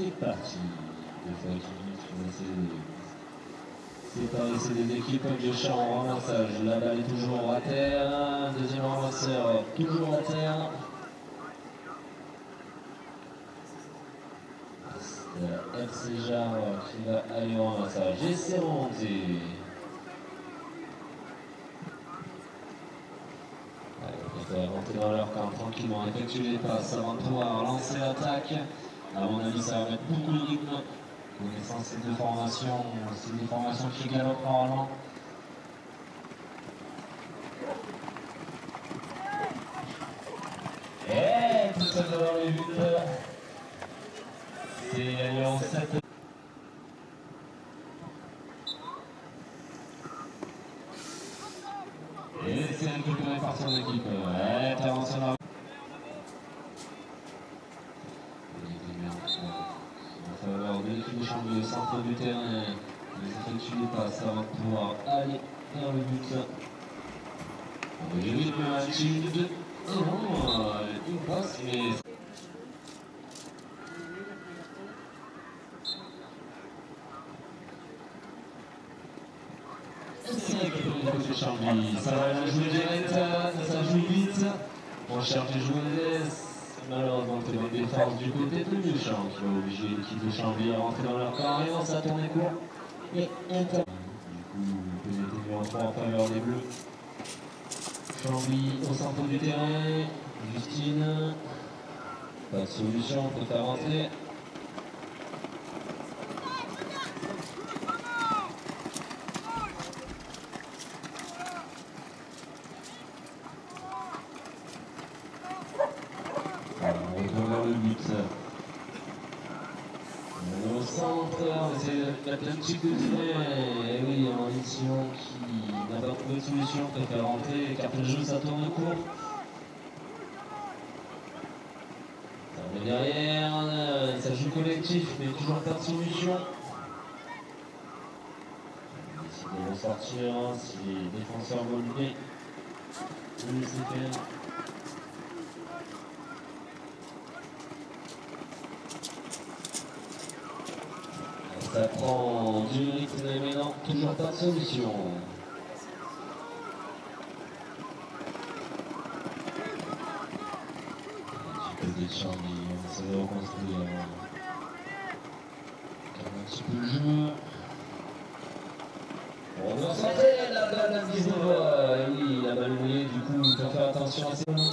C'est parti. Deux fois c'est pareil, c'est des équipes de chat en ramassage. La balle est toujours à terre. Deuxième ramasseur, toujours à terre. C'est FC Jar qui va aller en ramassage. Et c'est remonté. Ils vont rentrer dans leur camp tranquillement, effectuer les passes avant de pouvoir lancer l'attaque. À mon avis, ça va mettre beaucoup de rythme. Connaissant ces deux formations, c'est des formations qui galopent normalement. Et tout ça devant les buts. C'est Lyon 7. Et c'est un coup de répartir en équipe. Intervention là. En faveur de l'équipe de Chambly au centre du terrain. Ils effectuent les passes avant de pouvoir aller vers le but. J'ai vu le match de... Oh non, une passe, mais... C'est vrai que pour le coach de Chambly, ça va jouer direct, ça joue vite. On cherche des joueurs. Malheureusement, c'est une défense du côté de Méchant qui va obliger l'équipe de Chambly à rentrer dans leur camp. Et on s'attendait court. Et inter. Du coup, pénétrer en 3 en faveur des Bleus. Chambly au centre du terrain. Justine. Pas de solution, on peut faire rentrer. On retourne vers le but. Au centre, on essaie de mettre un petit coup de tirer. Et oui, en mission qui n'a pas trouvé de solution, préfère rentrer, écarte le jeu, ça tourne court. Ça met derrière, ça joue collectif, mais toujours pas de solution. On décide de ressortir, si les défenseurs veulent lever, on laisse faire. Ça prend du rythme, mais non, toujours pas de solution. Un petit peu de Chambly, on essaie de reconstruire. Un petit peu le jeu. On va centrer la balle à 19. Oui, la balle mouillée, du coup, il faut faire attention à ces moments.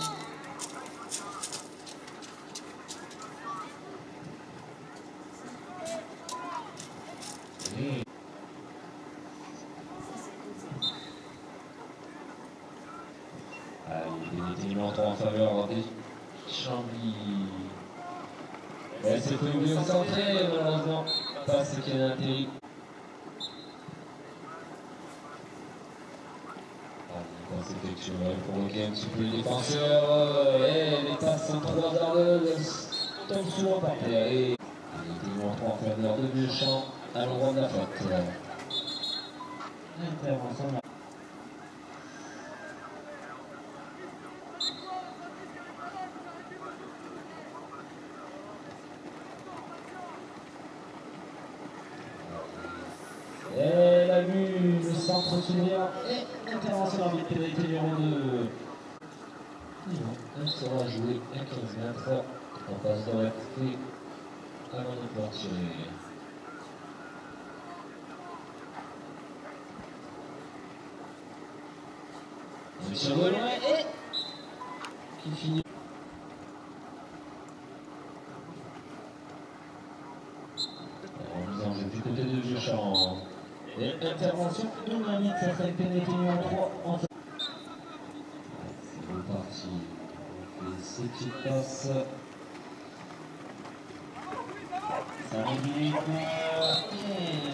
Allez, il est en faveur des Chambly. Elle s'est fait oublier au centré, malheureusement. Pas ce qui est intérêt. Quand c'est effectué, il faut provoquer un petit peu les défenseurs. Et les passes sont trop hasardeuses. Tombent souvent par terre. Et il est en faveur de Deschamps à l'endroit de la faute. Intervention. Et la vue, le centre souverain et intervention avec pénalité numéro 2. Elle sera jouée à 15 mètres. On passe dans la clé avant de pouvoir tirer. On tire de loin et qui finit. On nous en joue du côté de Deschamps. Et intervention de la mythe, ça serait pénétré numéro 3 en fait. C'est reparti. On fait ces petites passes. Ça réduit et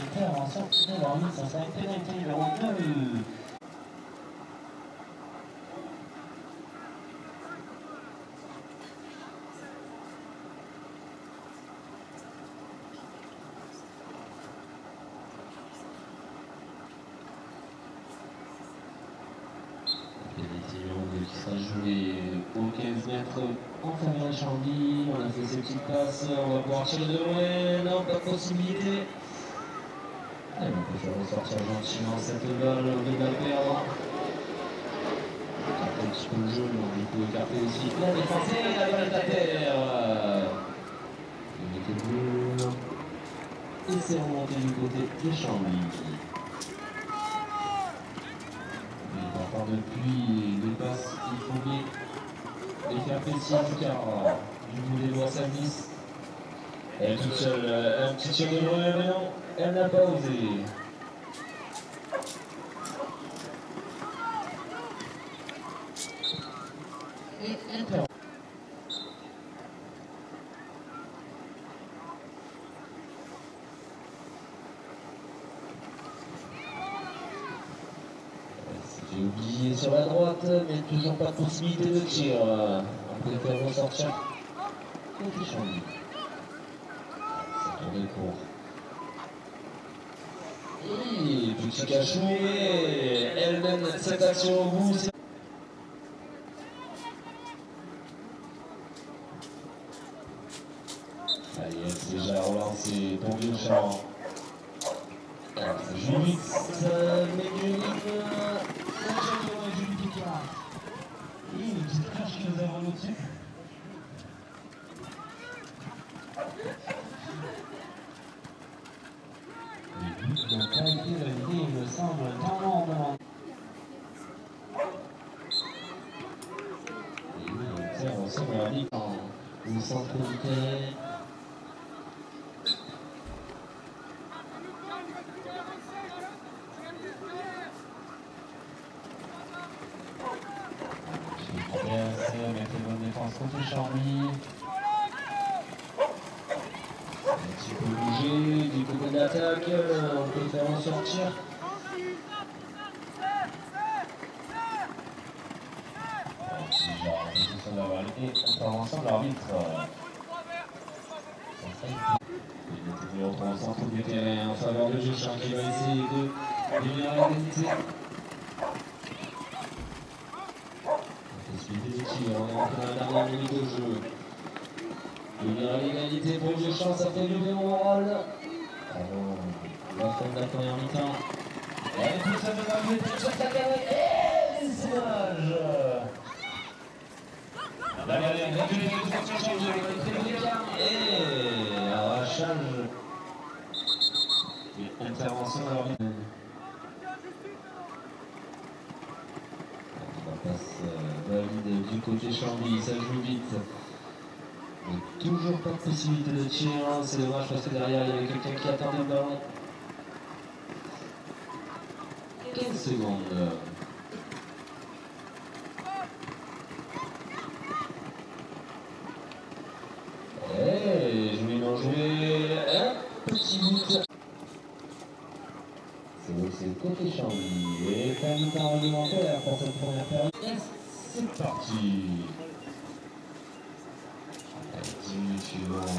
intervention de la mythe, ça serait pénétré numéro 2. Qui sera joué au 15 mètres en faveur de Chambly. On a fait ces petites passes, on va pouvoir tirer de loin. Non, pas de possibilité. Et on peut faire ressortir gentiment cette balle au lieu de la perdre. Un petit peu le jeu, donc du coup écarter aussi la défense et la balle est à terre. Il était bleu. Et c'est remonté du côté de Chambly. Et pourtant depuis deux passes, il faut bien les faire plaisir car du bout des doigts ça glisse. Elle est toute seule, un petit tir de loin, mais non, elle n'a pas osé. Et elle perd. J'ai oublié sur la droite, mais toujours pas de possibilité de tir. On préfère ressortir côté Chambly. Ça tournait court. Et petit cachot, et elle mène cette action au bout. Allez, elle s'est déjà relancée pour Vieux-Champ. Julie, mais Julie, Julie Picard. Et une petite crache qui nous a volé au-dessus. Le but n'a pas été validé, il me semble, tendance. Et oui, on tire ensemble la vie au centre du terrain. Bonne défense contre Chambly. Un petit peu bougé du côté de l'attaque, on peut faire en sortir. Position d'aval et intervention de l'arbitre. Il est au centre du terrain en faveur de Vieux-Champ qui va essayer de venir à l'égalité. On est rentré dans la dernière minute de jeu. Venir à l'égalité pour Vieux-Champ, ça fait du bien au moral. Avant la fin de la première mi-temps. Et tout ça va jouer sur sa carrière. Et c'est dommage. La galère, et arrachage. Et intervention de l'arbitre. La passe valide du côté Chambly, ça joue vite. Mais toujours pas de possibilité de tir, c'est dommage parce que derrière il y avait quelqu'un qui attendait le ballon. 15 secondes. Et joué, non joué, un petit but. C'est le côté Chambly. Et fin de temps réglementaire pour cette première période. Et c'est parti. 10 minutes suivantes.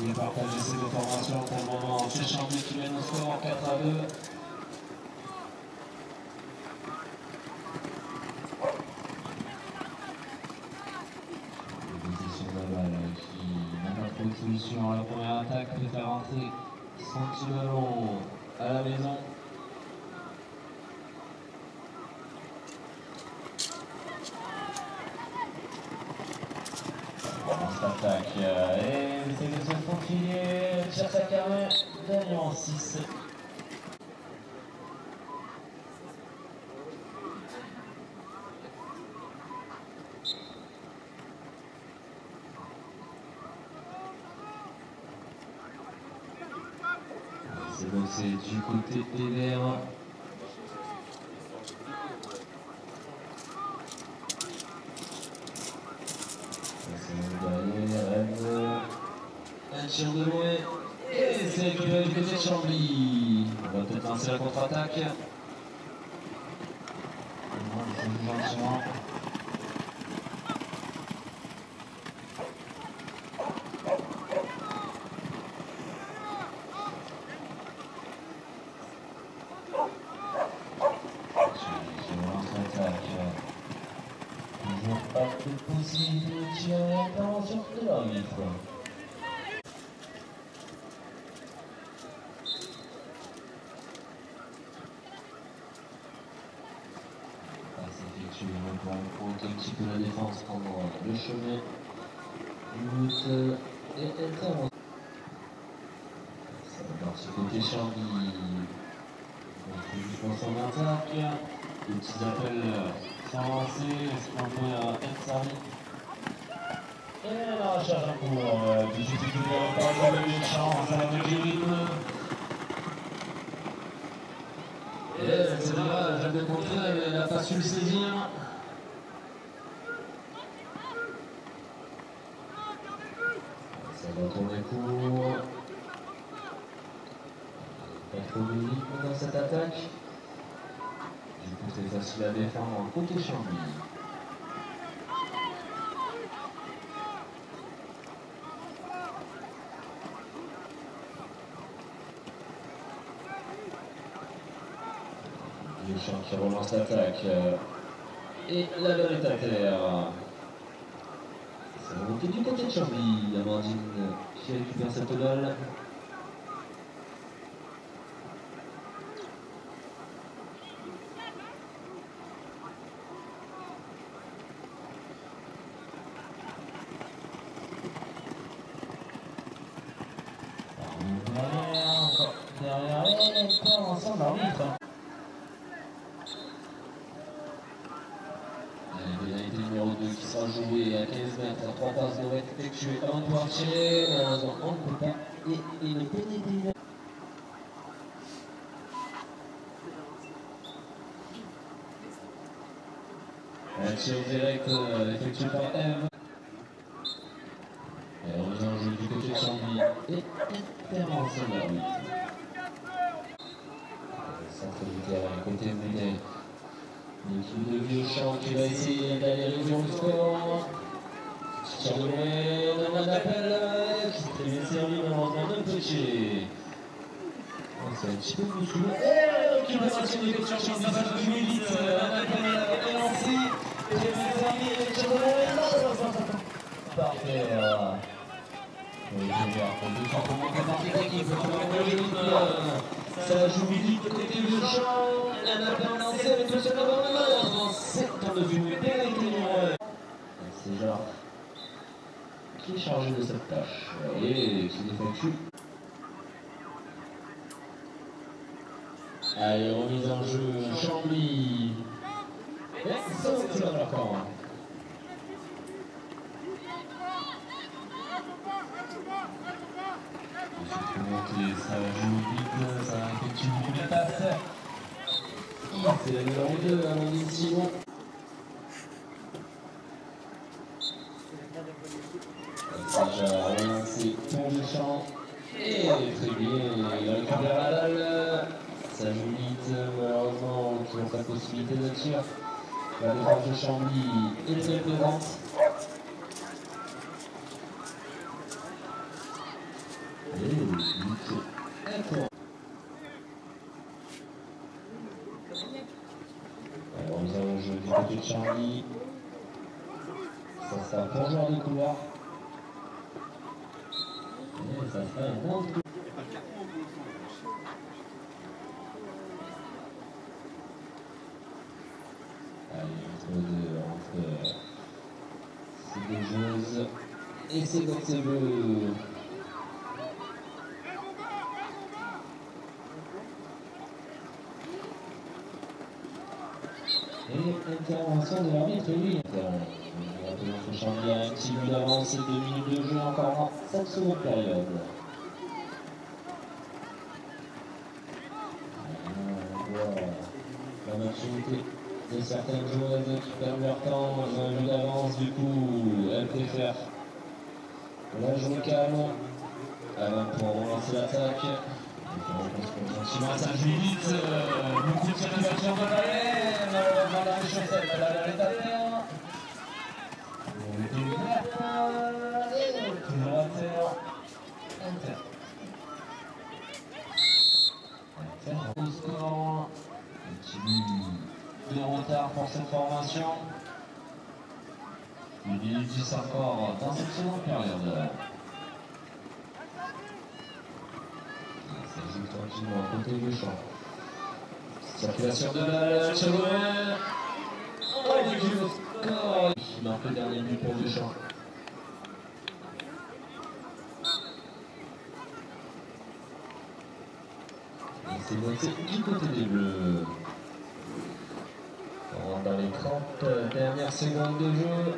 Et partager ces deux formations pour le moment. C'est Chambly qui mène au score 4-2. Qui n'a pas trouvé de solution à la première attaque, préfère rentrer son petit ballon à la maison. Attaque et c'est de se continuer, cherche à carré, dernier en 6. C'est boxé du côté des Verts. Un tir de loin et c'est récupéré du côté de Chambly. On va peut-être lancer la contre-attaque. Gentiment. Toujours pas de possibilité de tir et intervention de l'arbitre. Pour un petit peu la défense, prendre le chemin du but et intervention. Ça va partir côté Chambly. On trouve doucement son attaque. Les petits appels sont lancés. C'est un peu à Ensari. Et la recharge en cours. Du suite par le chance avec le rythme. Et c'est dommage, j'avais compris, elle n'a pas su le saisir. Ça va tourner court. Pas trop de rythme dans cette attaque. Du coup, c'est facile à défendre côté Chambly. Deschamps qui relance l'attaque. Et la balle est à terre. Ça va monter du côté de Chambly. Amandine qui récupère cette balle. Derrière, intervention de l'arbitre. Pénalité numéro 2 qui sera jouée à 15 mètres. 3 passes doivent être effectuées avant de pouvoir tirer. Malheureusement, on ne peut pas. Et une pénalité. Un tir direct effectué par Eve. Et on revient en jeu du côté de Chambly. Et intervention de l'arbitre. Centre du terrain, côté Mounet. L'équipe de Vieux-Champ qui va essayer d'aller réduire le score. Tir de loin, demande d'appel qui s'est très bien servi malheureusement d'un petit. C'est un petit peu bousculé. Et récupération des coachs sur sa balle de vite. Un appel est lancé. Très bien servi et tir de loin. Parfait. Oui, je vais pour 200 pour monter par l'équipe. Ça joue vite côté Vieux-Champ. Un appel lancé avec le seul avant. C'est dans le but pénalité numéro 1. C'est Jacques qui est chargé de cette tâche et qui l'effectue. Allez, remise en jeu, Chambly. Et c'est dans leur camp. Ça joue vite, ça effectue beaucoup de passes. C'est la numéro 2, Amandine Simon. Déjà relancé pour Deschamps. Et très bien, il récupère la balle. Ça joue vite, malheureusement, qui n'ont pas de possibilité de tir. La défense de Chambly est très présente. Et vite. Alors, nous allons jouer du côté de Chambly. Ça sera pour joueur de couloir. Et ça sera un bon coup. Allez, entre ces deux joueuses et ces côtés bleus. Et intervention de l'arbitre, lui. Chambly a un petit but d'avance et 2 minutes de jeu encore en cette seconde période. On voit la maturité de certaines joueuses qui perdent leur temps. Elles ont un but d'avance, du coup, elles préfèrent la jouer calme avant de pouvoir relancer l'attaque. Ça joue vite, beaucoup de circulation de balai, malheureusement la chaussette, la balle est à terre. Toujours à terre. Inter. Au score. Un petit but de retard pour cette formation. Une minute 10 encore dans cette seconde période. Ça joue tranquillement à côté du champ. Circulation de la Chevrolet. Oh, du score. Il marque le dernier but pour Deschamps. Et c'est noté du côté des Bleus. On rentre dans les 30 dernières secondes de jeu.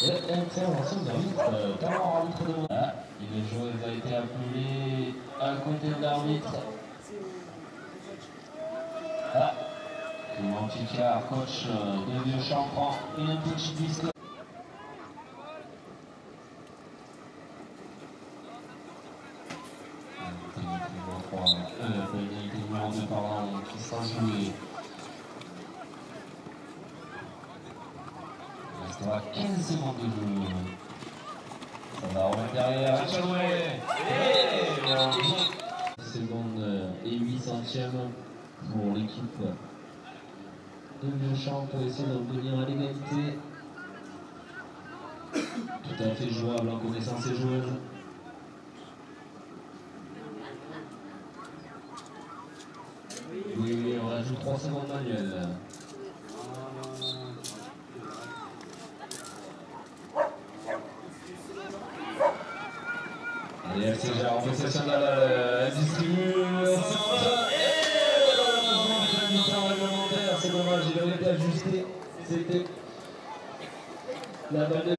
Et intervention d'arbitre dans l'arbitre de ah, et le joueur a été appelé à côté de l'arbitre. Ah, Clément Picard, coach de Deschamps, prend une petite disque. Qui sera joué. Il restera 15 secondes de jeu. Ça va remettre derrière. Seconde et 8 centièmes pour l'équipe de Deschamps pour essayer de revenir à l'égalité. Tout à fait jouable en connaissant ses joueuses. Oui, on rajoute 3 secondes manuelles. Allez, FC Gère en possession de la distribution. C'est dommage, il aurait été ajusté. C'était la balle de